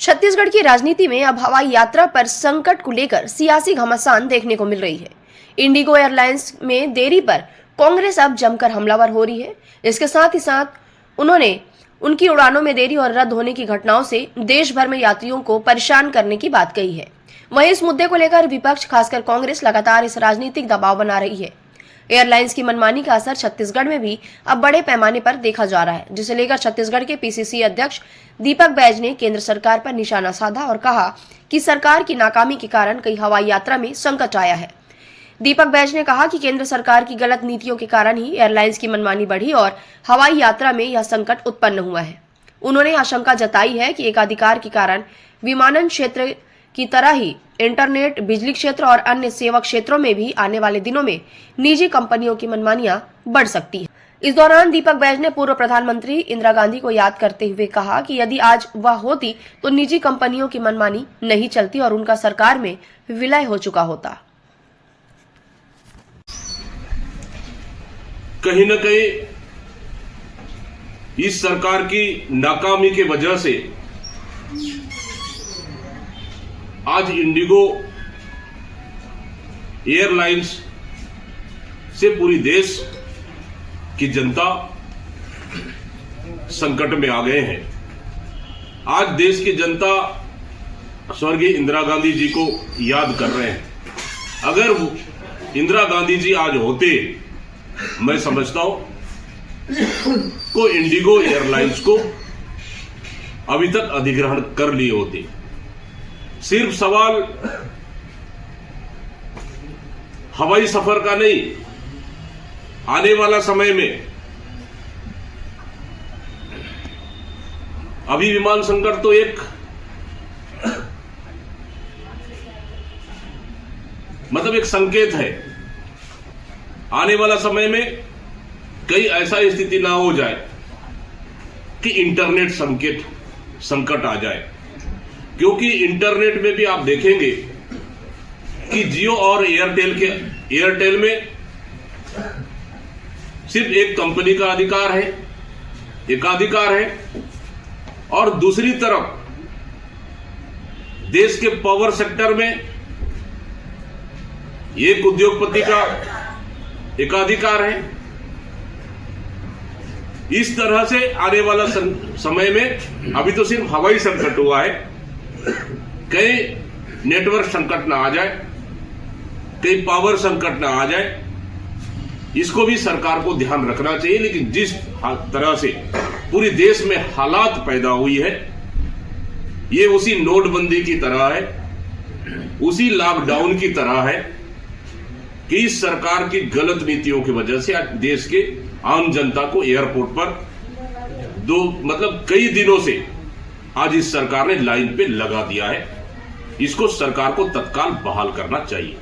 छत्तीसगढ़ की राजनीति में अब हवाई यात्रा पर संकट को लेकर सियासी घमासान देखने को मिल रही है। इंडिगो एयरलाइंस में देरी पर कांग्रेस अब जमकर हमलावर हो रही है। इसके साथ ही साथ उन्होंने उनकी उड़ानों में देरी और रद्द होने की घटनाओं से देश भर में यात्रियों को परेशान करने की बात कही है। वहीं इस मुद्दे को लेकर विपक्ष खासकर कांग्रेस लगातार इस राजनीतिक दबाव बना रही है। एयरलाइंस की मनमानी का असर छत्तीसगढ़ में भी अब बड़े पैमाने पर देखा जा रहा है, जिसे लेकर छत्तीसगढ़ के पीसीसी अध्यक्ष दीपक बैज ने केंद्र सरकार पर निशाना साधा और कहा कि सरकार की नाकामी के कारण कई हवाई यात्रा में संकट आया है। दीपक बैज ने कहा कि केंद्र सरकार की गलत नीतियों के कारण ही एयरलाइंस की मनमानी बढ़ी और हवाई यात्रा में यह संकट उत्पन्न हुआ है। उन्होंने आशंका जताई है कि एकाधिकार के कारण विमानन क्षेत्र की तरह ही इंटरनेट, बिजली क्षेत्र और अन्य सेवा क्षेत्रों में भी आने वाले दिनों में निजी कंपनियों की मनमानियां बढ़ सकती है। इस दौरान दीपक बैज ने पूर्व प्रधानमंत्री इंदिरा गांधी को याद करते हुए कहा कि यदि आज वह होती तो निजी कंपनियों की मनमानी नहीं चलती और उनका सरकार में विलय हो चुका होता। कहीं न कहीं इस सरकार की नाकामी के वजह से आज इंडिगो एयरलाइंस से पूरी देश की जनता संकट में आ गए हैं। आज देश की जनता स्वर्गीय इंदिरा गांधी जी को याद कर रहे हैं। अगर इंदिरा गांधी जी आज होते, मैं समझता हूं को इंडिगो एयरलाइंस को अभी तक अधिग्रहण कर लिए होते। सिर्फ सवाल हवाई सफर का नहीं, आने वाला समय में अभी विमान संकट तो एक एक संकेत है। आने वाला समय में कई ऐसा स्थिति ना हो जाए कि इंटरनेट संकट आ जाए, क्योंकि इंटरनेट में भी आप देखेंगे कि जियो और एयरटेल में सिर्फ एक कंपनी का एकाधिकार है और दूसरी तरफ देश के पावर सेक्टर में एक उद्योगपति का एकाधिकार है। इस तरह से आने वाला समय में अभी तो सिर्फ हवाई संकट हुआ है, कहीं नेटवर्क संकट ना आ जाए, कहीं पावर संकट ना आ जाए, इसको भी सरकार को ध्यान रखना चाहिए। लेकिन जिस तरह से पूरी देश में हालात पैदा हुई है, ये उसी नोटबंदी की तरह है, उसी लॉकडाउन की तरह है कि इस सरकार की गलत नीतियों की वजह से आज देश के आम जनता को एयरपोर्ट पर कई दिनों से आज इस सरकार ने लाइन पे लगा दिया है। इसको सरकार को तत्काल बहाल करना चाहिए।